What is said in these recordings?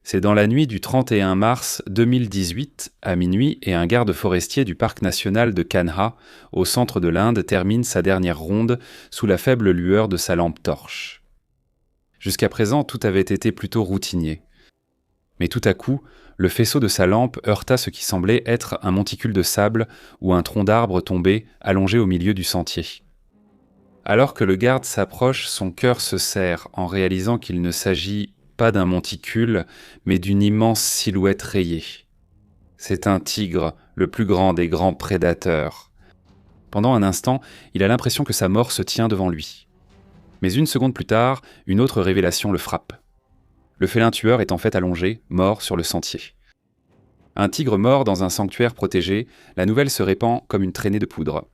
C'est dans la nuit du 31 mars 2018, à minuit, et un garde forestier du parc national de Kanha, au centre de l'Inde, termine sa dernière ronde sous la faible lueur de sa lampe torche. Jusqu'à présent, tout avait été plutôt routinier. Mais tout à coup, le faisceau de sa lampe heurta ce qui semblait être un monticule de sable ou un tronc d'arbre tombé, allongé au milieu du sentier. Alors que le garde s'approche, son cœur se serre en réalisant qu'il ne s'agit pas d'un monticule, mais d'une immense silhouette rayée. C'est un tigre, le plus grand des grands prédateurs. Pendant un instant, il a l'impression que sa mort se tient devant lui. Mais une seconde plus tard, une autre révélation le frappe. Le félin tueur est en fait allongé, mort sur le sentier. Un tigre mort dans un sanctuaire protégé, la nouvelle se répand comme une traînée de poudre.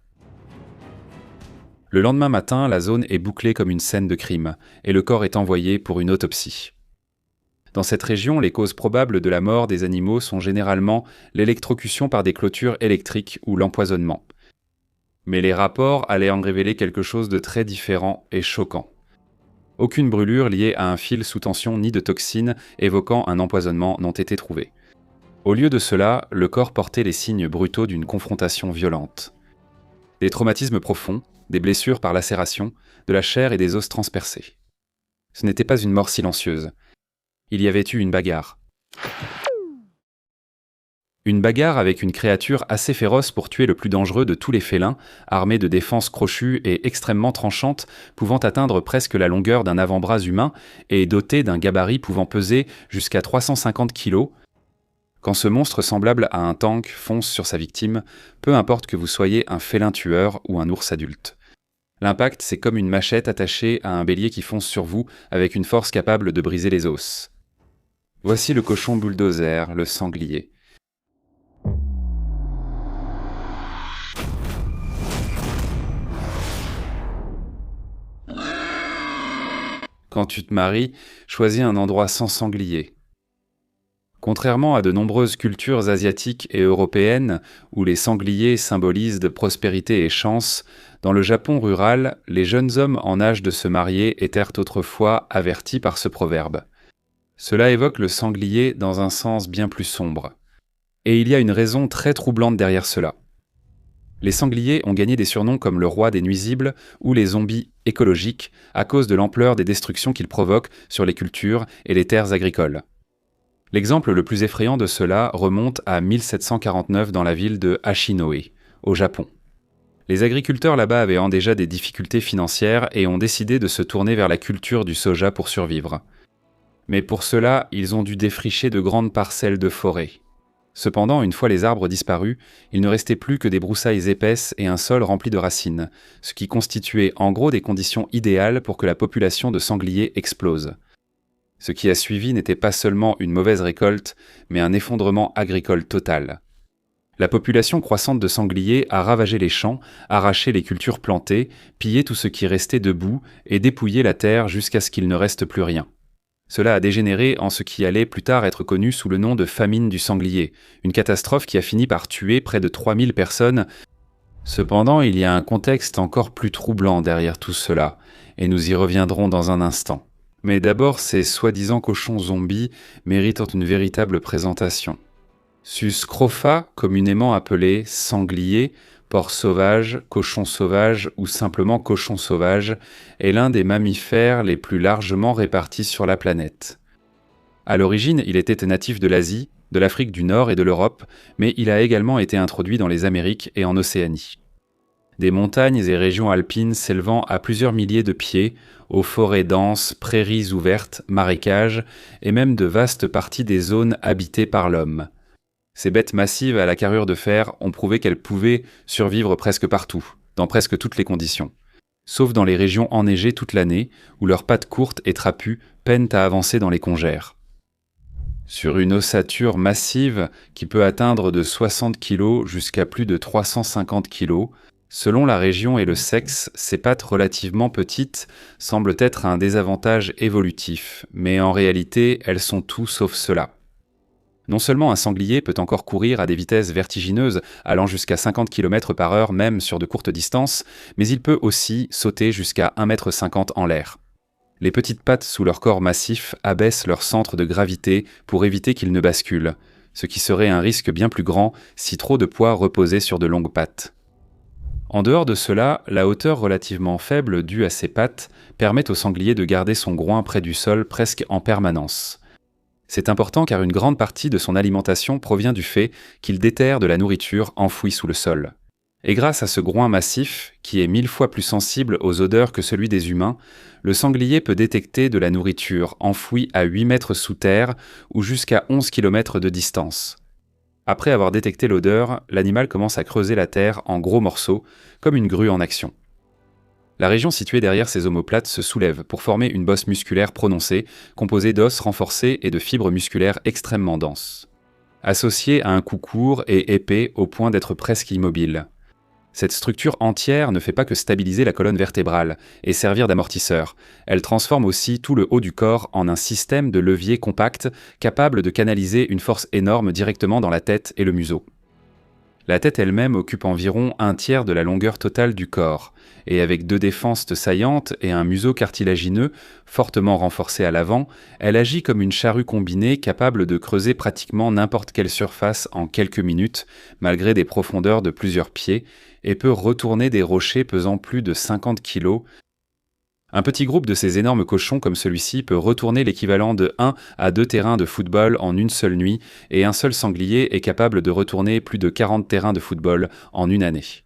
Le lendemain matin, la zone est bouclée comme une scène de crime, et le corps est envoyé pour une autopsie. Dans cette région, les causes probables de la mort des animaux sont généralement l'électrocution par des clôtures électriques ou l'empoisonnement. Mais les rapports allaient en révéler quelque chose de très différent et choquant. Aucune brûlure liée à un fil sous tension ni de toxines évoquant un empoisonnement n'ont été trouvées. Au lieu de cela, le corps portait les signes brutaux d'une confrontation violente. Des traumatismes profonds, des blessures par lacération, de la chair et des os transpercés. Ce n'était pas une mort silencieuse. Il y avait eu une bagarre. Une bagarre avec une créature assez féroce pour tuer le plus dangereux de tous les félins, armé de défenses crochues et extrêmement tranchantes, pouvant atteindre presque la longueur d'un avant-bras humain et doté d'un gabarit pouvant peser jusqu'à 350 kg. Quand ce monstre semblable à un tank fonce sur sa victime, peu importe que vous soyez un félin tueur ou un ours adulte. L'impact, c'est comme une machette attachée à un bélier qui fonce sur vous avec une force capable de briser les os. Voici le cochon bulldozer, le sanglier. Quand tu te maries, choisis un endroit sans sanglier. Contrairement à de nombreuses cultures asiatiques et européennes, où les sangliers symbolisent de prospérité et chance, dans le Japon rural, les jeunes hommes en âge de se marier étaient autrefois avertis par ce proverbe. Cela évoque le sanglier dans un sens bien plus sombre. Et il y a une raison très troublante derrière cela. Les sangliers ont gagné des surnoms comme le roi des nuisibles ou les zombies écologiques à cause de l'ampleur des destructions qu'ils provoquent sur les cultures et les terres agricoles. L'exemple le plus effrayant de cela remonte à 1749 dans la ville de Hachinohe, au Japon. Les agriculteurs là-bas avaient déjà des difficultés financières et ont décidé de se tourner vers la culture du soja pour survivre. Mais pour cela, ils ont dû défricher de grandes parcelles de forêt. Cependant, une fois les arbres disparus, il ne restait plus que des broussailles épaisses et un sol rempli de racines, ce qui constituait en gros des conditions idéales pour que la population de sangliers explose. Ce qui a suivi n'était pas seulement une mauvaise récolte, mais un effondrement agricole total. La population croissante de sangliers a ravagé les champs, arraché les cultures plantées, pillé tout ce qui restait debout et dépouillé la terre jusqu'à ce qu'il ne reste plus rien. Cela a dégénéré en ce qui allait plus tard être connu sous le nom de famine du sanglier, une catastrophe qui a fini par tuer près de 3000 personnes. Cependant, il y a un contexte encore plus troublant derrière tout cela, et nous y reviendrons dans un instant. Mais d'abord, ces soi-disant cochons zombies méritent une véritable présentation. Sus scrofa, communément appelé sanglier, porc sauvage, cochon sauvage ou simplement cochon sauvage, est l'un des mammifères les plus largement répartis sur la planète. À l'origine, il était natif de l'Asie, de l'Afrique du Nord et de l'Europe, mais il a également été introduit dans les Amériques et en Océanie. Des montagnes et régions alpines s'élevant à plusieurs milliers de pieds, aux forêts denses, prairies ouvertes, marécages, et même de vastes parties des zones habitées par l'homme. Ces bêtes massives à la carrure de fer ont prouvé qu'elles pouvaient survivre presque partout, dans presque toutes les conditions. Sauf dans les régions enneigées toute l'année, où leurs pattes courtes et trapues peinent à avancer dans les congères. Sur une ossature massive qui peut atteindre de 60 kg jusqu'à plus de 350 kg, selon la région et le sexe, ces pattes relativement petites semblent être un désavantage évolutif, mais en réalité, elles sont tout sauf cela. Non seulement un sanglier peut encore courir à des vitesses vertigineuses, allant jusqu'à 50 km/h même sur de courtes distances, mais il peut aussi sauter jusqu'à 1,50 m en l'air. Les petites pattes sous leur corps massif abaissent leur centre de gravité pour éviter qu'ils ne basculent, ce qui serait un risque bien plus grand si trop de poids reposait sur de longues pattes. En dehors de cela, la hauteur relativement faible due à ses pattes permet au sanglier de garder son groin près du sol presque en permanence. C'est important car une grande partie de son alimentation provient du fait qu'il déterre de la nourriture enfouie sous le sol. Et grâce à ce groin massif, qui est 1000 fois plus sensible aux odeurs que celui des humains, le sanglier peut détecter de la nourriture enfouie à 8 mètres sous terre ou jusqu'à 11 km de distance. Après avoir détecté l'odeur, l'animal commence à creuser la terre en gros morceaux, comme une grue en action. La région située derrière ces omoplates se soulève pour former une bosse musculaire prononcée, composée d'os renforcés et de fibres musculaires extrêmement denses. Associée à un cou court et épais au point d'être presque immobile. Cette structure entière ne fait pas que stabiliser la colonne vertébrale et servir d'amortisseur. Elle transforme aussi tout le haut du corps en un système de levier compact capable de canaliser une force énorme directement dans la tête et le museau. La tête elle-même occupe environ un tiers de la longueur totale du corps, et avec 2 défenses saillantes et un museau cartilagineux fortement renforcé à l'avant, elle agit comme une charrue combinée capable de creuser pratiquement n'importe quelle surface en quelques minutes, malgré des profondeurs de plusieurs pieds, et peut retourner des rochers pesant plus de 50 kg. Un petit groupe de ces énormes cochons comme celui-ci peut retourner l'équivalent de 1 à 2 terrains de football en une seule nuit, et un seul sanglier est capable de retourner plus de 40 terrains de football en une année.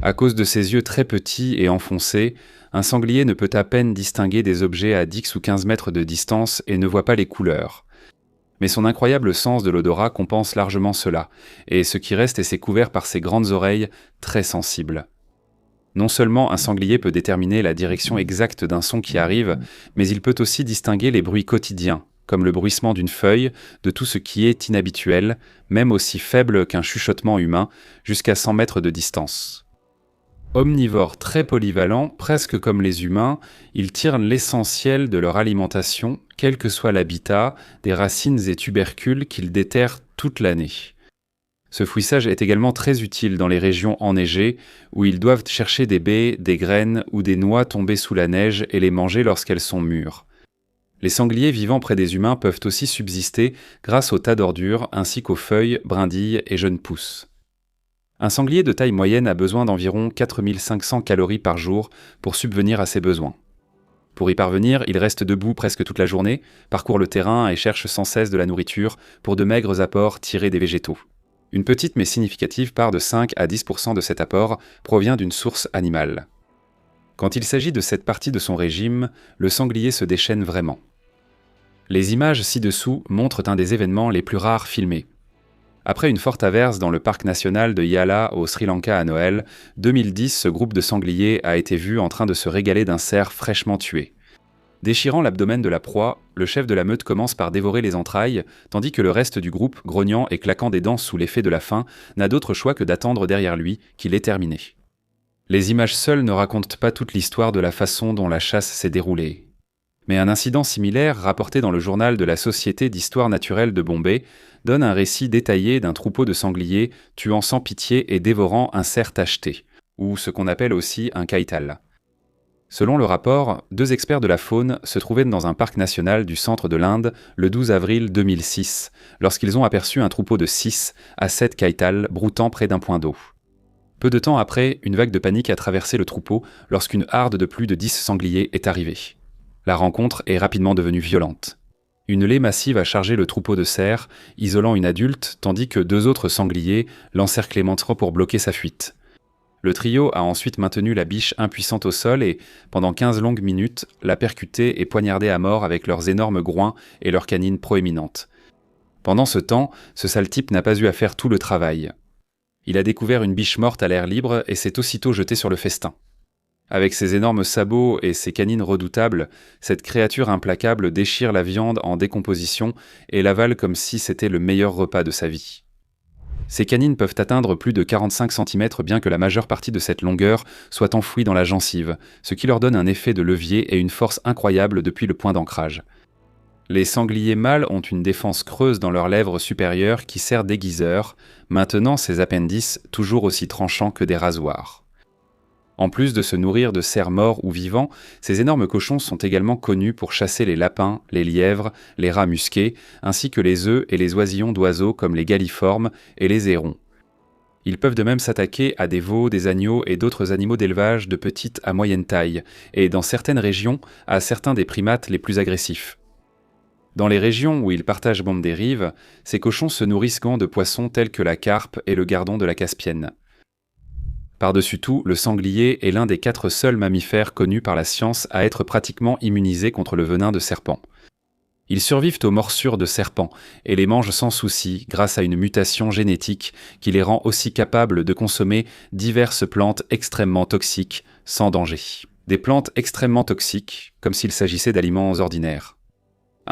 À cause de ses yeux très petits et enfoncés, un sanglier ne peut à peine distinguer des objets à 10 ou 15 mètres de distance et ne voit pas les couleurs. Mais son incroyable sens de l'odorat compense largement cela, et ce qui reste est couvert par ses grandes oreilles très sensibles. Non seulement un sanglier peut déterminer la direction exacte d'un son qui arrive, mais il peut aussi distinguer les bruits quotidiens, comme le bruissement d'une feuille, de tout ce qui est inhabituel, même aussi faible qu'un chuchotement humain, jusqu'à 100 mètres de distance. Omnivores très polyvalents, presque comme les humains, ils tirent l'essentiel de leur alimentation, quel que soit l'habitat, des racines et tubercules qu'ils déterrent toute l'année. Ce fouissage est également très utile dans les régions enneigées, où ils doivent chercher des baies, des graines ou des noix tombées sous la neige et les manger lorsqu'elles sont mûres. Les sangliers vivant près des humains peuvent aussi subsister grâce aux tas d'ordures ainsi qu'aux feuilles, brindilles et jeunes pousses. Un sanglier de taille moyenne a besoin d'environ 4500 calories par jour pour subvenir à ses besoins. Pour y parvenir, il reste debout presque toute la journée, parcourt le terrain et cherche sans cesse de la nourriture pour de maigres apports tirés des végétaux. Une petite mais significative part de 5 à 10% de cet apport provient d'une source animale. Quand il s'agit de cette partie de son régime, le sanglier se déchaîne vraiment. Les images ci-dessous montrent un des événements les plus rares filmés. Après une forte averse dans le parc national de Yala au Sri Lanka à Noël, 2010, ce groupe de sangliers a été vu en train de se régaler d'un cerf fraîchement tué. Déchirant l'abdomen de la proie, le chef de la meute commence par dévorer les entrailles, tandis que le reste du groupe, grognant et claquant des dents sous l'effet de la faim, n'a d'autre choix que d'attendre derrière lui qu'il ait terminé. Les images seules ne racontent pas toute l'histoire de la façon dont la chasse s'est déroulée. Mais un incident similaire, rapporté dans le journal de la Société d'histoire naturelle de Bombay, donne un récit détaillé d'un troupeau de sangliers tuant sans pitié et dévorant un cerf tacheté, ou ce qu'on appelle aussi un kaital. Selon le rapport, 2 experts de la faune se trouvaient dans un parc national du centre de l'Inde le 12 avril 2006, lorsqu'ils ont aperçu un troupeau de 6 à 7 kaitals broutant près d'un point d'eau. Peu de temps après, une vague de panique a traversé le troupeau lorsqu'une harde de plus de 10 sangliers est arrivée. La rencontre est rapidement devenue violente. Une haie massive a chargé le troupeau de cerfs, isolant une adulte, tandis que 2 autres sangliers l'encerclaient lentement pour bloquer sa fuite. Le trio a ensuite maintenu la biche impuissante au sol et, pendant 15 longues minutes, l'a percutée et poignardée à mort avec leurs énormes groins et leurs canines proéminentes. Pendant ce temps, ce sale type n'a pas eu à faire tout le travail. Il a découvert une biche morte à l'air libre et s'est aussitôt jeté sur le festin. Avec ses énormes sabots et ses canines redoutables, cette créature implacable déchire la viande en décomposition et l'avale comme si c'était le meilleur repas de sa vie. Ces canines peuvent atteindre plus de 45 cm bien que la majeure partie de cette longueur soit enfouie dans la gencive, ce qui leur donne un effet de levier et une force incroyable depuis le point d'ancrage. Les sangliers mâles ont une défense creuse dans leurs lèvres supérieures qui sert d'aiguiseur, maintenant ces appendices toujours aussi tranchants que des rasoirs. En plus de se nourrir de cerfs morts ou vivants, ces énormes cochons sont également connus pour chasser les lapins, les lièvres, les rats musqués, ainsi que les œufs et les oisillons d'oiseaux comme les galliformes et les hérons. Ils peuvent de même s'attaquer à des veaux, des agneaux et d'autres animaux d'élevage de petite à moyenne taille, et dans certaines régions, à certains des primates les plus agressifs. Dans les régions où ils partagent bande des rives, ces cochons se nourrissent de poissons tels que la carpe et le gardon de la Caspienne. Par-dessus tout, le sanglier est l'un des 4 seuls mammifères connus par la science à être pratiquement immunisé contre le venin de serpent. Ils survivent aux morsures de serpents et les mangent sans souci grâce à une mutation génétique qui les rend aussi capables de consommer diverses plantes extrêmement toxiques sans danger. Des plantes extrêmement toxiques, comme s'il s'agissait d'aliments ordinaires.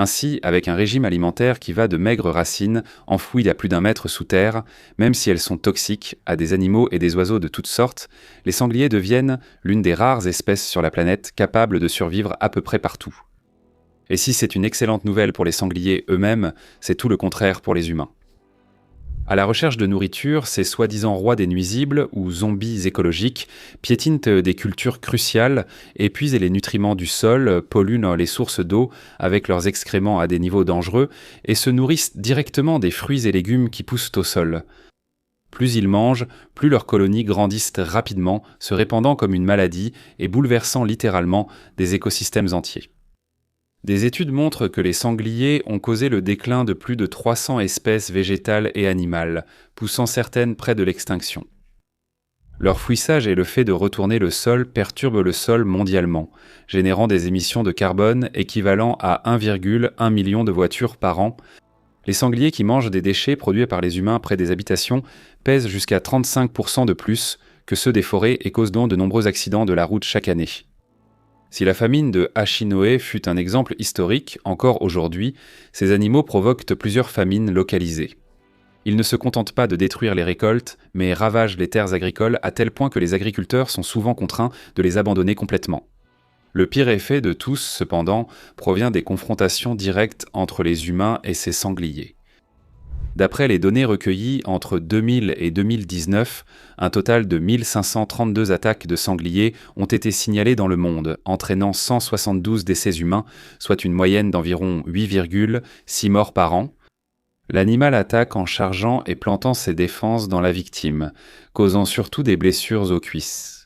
Ainsi, avec un régime alimentaire qui va de maigres racines enfouies à plus d'1 mètre sous terre, même si elles sont toxiques à des animaux et des oiseaux de toutes sortes, les sangliers deviennent l'une des rares espèces sur la planète capables de survivre à peu près partout. Et si c'est une excellente nouvelle pour les sangliers eux-mêmes, c'est tout le contraire pour les humains. À la recherche de nourriture, ces soi-disant rois des nuisibles, ou zombies écologiques, piétinent des cultures cruciales, épuisent les nutriments du sol, polluent les sources d'eau avec leurs excréments à des niveaux dangereux, et se nourrissent directement des fruits et légumes qui poussent au sol. Plus ils mangent, plus leurs colonies grandissent rapidement, se répandant comme une maladie et bouleversant littéralement des écosystèmes entiers. Des études montrent que les sangliers ont causé le déclin de plus de 300 espèces végétales et animales, poussant certaines près de l'extinction. Leur fouissage et le fait de retourner le sol perturbent le sol mondialement, générant des émissions de carbone équivalent à 1,1 million de voitures par an. Les sangliers qui mangent des déchets produits par les humains près des habitations pèsent jusqu'à 35% de plus que ceux des forêts et causent donc de nombreux accidents de la route chaque année. Si la famine de Hachinoé fut un exemple historique, encore aujourd'hui, ces animaux provoquent plusieurs famines localisées. Ils ne se contentent pas de détruire les récoltes, mais ravagent les terres agricoles à tel point que les agriculteurs sont souvent contraints de les abandonner complètement. Le pire effet de tous, cependant, provient des confrontations directes entre les humains et ces sangliers. D'après les données recueillies entre 2000 et 2019, un total de 1532 attaques de sangliers ont été signalées dans le monde, entraînant 172 décès humains, soit une moyenne d'environ 8,6 morts par an. L'animal attaque en chargeant et plantant ses défenses dans la victime, causant surtout des blessures aux cuisses.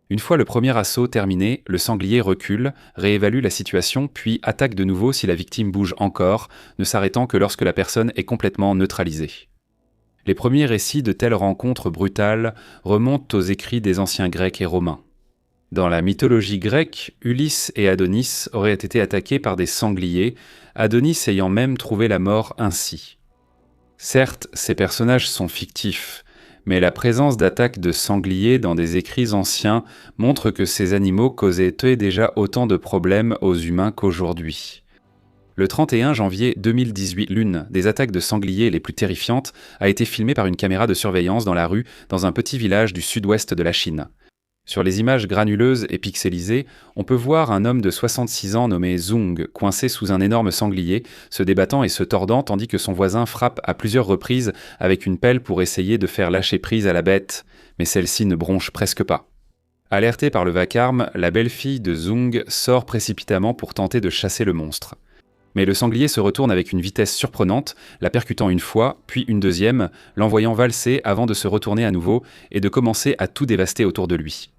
Une fois le premier assaut terminé, le sanglier recule, réévalue la situation, puis attaque de nouveau si la victime bouge encore, ne s'arrêtant que lorsque la personne est complètement neutralisée. Les premiers récits de telles rencontres brutales remontent aux écrits des anciens Grecs et Romains. Dans la mythologie grecque, Ulysse et Adonis auraient été attaqués par des sangliers, Adonis ayant même trouvé la mort ainsi. Certes, ces personnages sont fictifs, mais la présence d'attaques de sangliers dans des écrits anciens montre que ces animaux causaient déjà autant de problèmes aux humains qu'aujourd'hui. Le 31 janvier 2018, l'une des attaques de sangliers les plus terrifiantes a été filmée par une caméra de surveillance dans la rue dans un petit village du sud-ouest de la Chine. Sur les images granuleuses et pixelisées, on peut voir un homme de 66 ans nommé Zhong, coincé sous un énorme sanglier, se débattant et se tordant tandis que son voisin frappe à plusieurs reprises avec une pelle pour essayer de faire lâcher prise à la bête, mais celle-ci ne bronche presque pas. Alertée par le vacarme, la belle-fille de Zhong sort précipitamment pour tenter de chasser le monstre. Mais le sanglier se retourne avec une vitesse surprenante, la percutant une fois, puis une deuxième, l'envoyant valser avant de se retourner à nouveau et de commencer à tout dévaster autour de lui.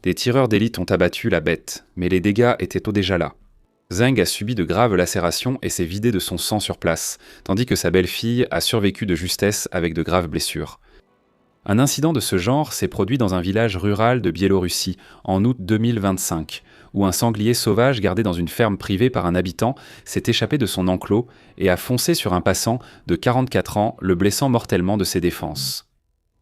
Des tireurs d'élite ont abattu la bête, mais les dégâts étaient déjà là. Zheng a subi de graves lacérations et s'est vidé de son sang sur place, tandis que sa belle-fille a survécu de justesse avec de graves blessures. Un incident de ce genre s'est produit dans un village rural de Biélorussie, en août 2025, où un sanglier sauvage gardé dans une ferme privée par un habitant s'est échappé de son enclos et a foncé sur un passant de 44 ans, le blessant mortellement de ses défenses.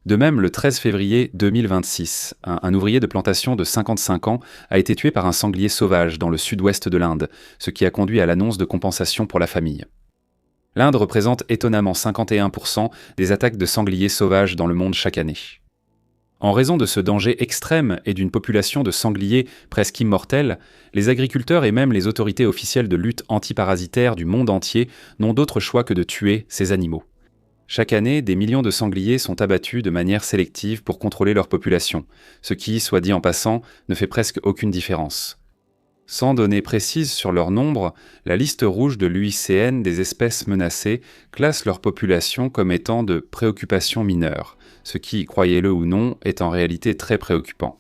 De même, le 13 février 2026, un ouvrier de plantation de 55 ans a été tué par un sanglier sauvage dans le sud-ouest de l'Inde, ce qui a conduit à l'annonce de compensation pour la famille. L'Inde représente étonnamment 51% des attaques de sangliers sauvages dans le monde chaque année. En raison de ce danger extrême et d'une population de sangliers presque immortelle, les agriculteurs et même les autorités officielles de lutte antiparasitaire du monde entier n'ont d'autre choix que de tuer ces animaux. Chaque année, des millions de sangliers sont abattus de manière sélective pour contrôler leur population, ce qui, soit dit en passant, ne fait presque aucune différence. Sans données précises sur leur nombre, la liste rouge de l'UICN des espèces menacées classe leur population comme étant de préoccupation mineure, ce qui, croyez-le ou non, est en réalité très préoccupant.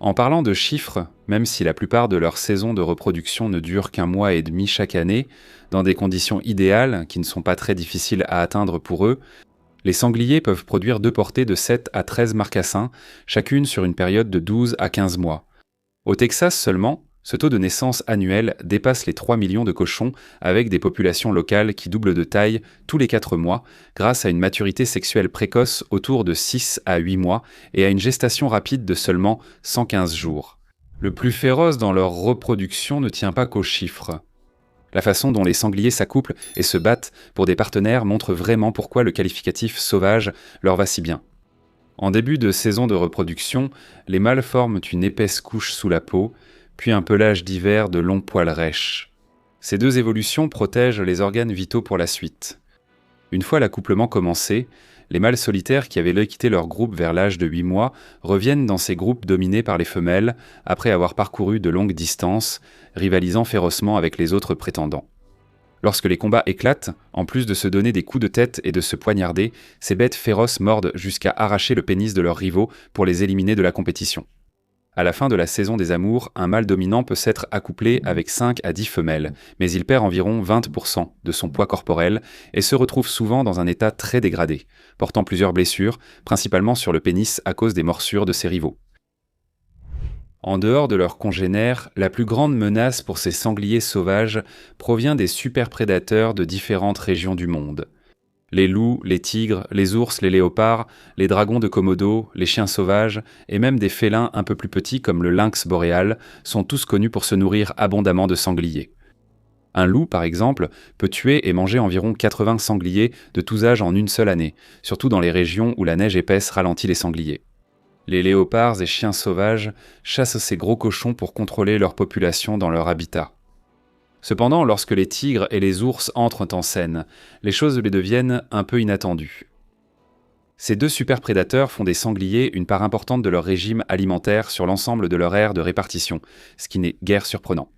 En parlant de chiffres, même si la plupart de leurs saisons de reproduction ne durent qu'un mois et demi chaque année, dans des conditions idéales qui ne sont pas très difficiles à atteindre pour eux, les sangliers peuvent produire deux portées de 7 à 13 marcassins, chacune sur une période de 12 à 15 mois. Au Texas seulement, ce taux de naissance annuel dépasse les 3 millions de cochons avec des populations locales qui doublent de taille tous les 4 mois grâce à une maturité sexuelle précoce autour de 6 à 8 mois et à une gestation rapide de seulement 115 jours. Le plus féroce dans leur reproduction ne tient pas qu'aux chiffres. La façon dont les sangliers s'accouplent et se battent pour des partenaires montre vraiment pourquoi le qualificatif sauvage leur va si bien. En début de saison de reproduction, les mâles forment une épaisse couche sous la peau, puis un pelage d'hiver de longs poils rêches. Ces deux évolutions protègent les organes vitaux pour la suite. Une fois l'accouplement commencé, les mâles solitaires qui avaient quitté leur groupe vers l'âge de 8 mois reviennent dans ces groupes dominés par les femelles après avoir parcouru de longues distances, rivalisant férocement avec les autres prétendants. Lorsque les combats éclatent, en plus de se donner des coups de tête et de se poignarder, ces bêtes féroces mordent jusqu'à arracher le pénis de leurs rivaux pour les éliminer de la compétition. À la fin de la saison des amours, un mâle dominant peut s'être accouplé avec 5 à 10 femelles, mais il perd environ 20% de son poids corporel et se retrouve souvent dans un état très dégradé, portant plusieurs blessures, principalement sur le pénis à cause des morsures de ses rivaux. En dehors de leurs congénères, la plus grande menace pour ces sangliers sauvages provient des superprédateurs de différentes régions du monde. Les loups, les tigres, les ours, les léopards, les dragons de Komodo, les chiens sauvages et même des félins un peu plus petits comme le lynx boréal sont tous connus pour se nourrir abondamment de sangliers. Un loup, par exemple, peut tuer et manger environ 80 sangliers de tous âges en une seule année, surtout dans les régions où la neige épaisse ralentit les sangliers. Les léopards et chiens sauvages chassent ces gros cochons pour contrôler leur population dans leur habitat. Cependant, lorsque les tigres et les ours entrent en scène, les choses les deviennent un peu inattendues. Ces deux superprédateurs font des sangliers une part importante de leur régime alimentaire sur l'ensemble de leur aire de répartition, ce qui n'est guère surprenant.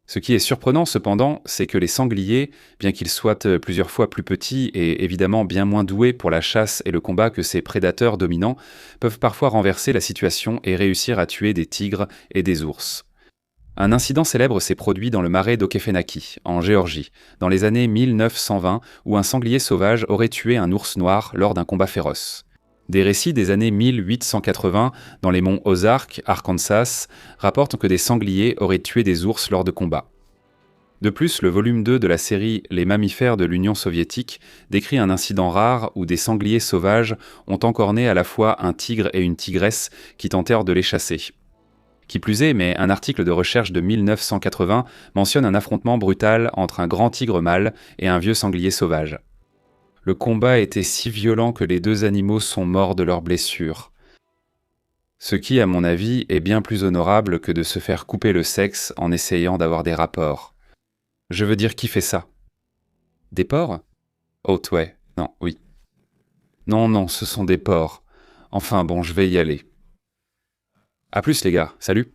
Ce qui est surprenant cependant, c'est que les sangliers, bien qu'ils soient plusieurs fois plus petits et évidemment bien moins doués pour la chasse et le combat que ces prédateurs dominants, peuvent parfois renverser la situation et réussir à tuer des tigres et des ours. Un incident célèbre s'est produit dans le marais d'Okefenaki, en Géorgie, dans les années 1920, où un sanglier sauvage aurait tué un ours noir lors d'un combat féroce. Des récits des années 1880, dans les monts Ozark, Arkansas, rapportent que des sangliers auraient tué des ours lors de combats. De plus, le volume 2 de la série Les mammifères de l'Union soviétique décrit un incident rare où des sangliers sauvages ont encorné à la fois un tigre et une tigresse qui tentèrent de les chasser. Qui plus est, mais un article de recherche de 1980 mentionne un affrontement brutal entre un grand tigre mâle et un vieux sanglier sauvage. Le combat était si violent que les deux animaux sont morts de leurs blessures. Ce qui, à mon avis, est bien plus honorable que de se faire couper le sexe en essayant d'avoir des rapports. Je veux dire, qui fait ça? Des porcs? Oh, ouais, non, oui. Non, ce sont des porcs. Enfin bon, je vais y aller. À plus les gars, salut!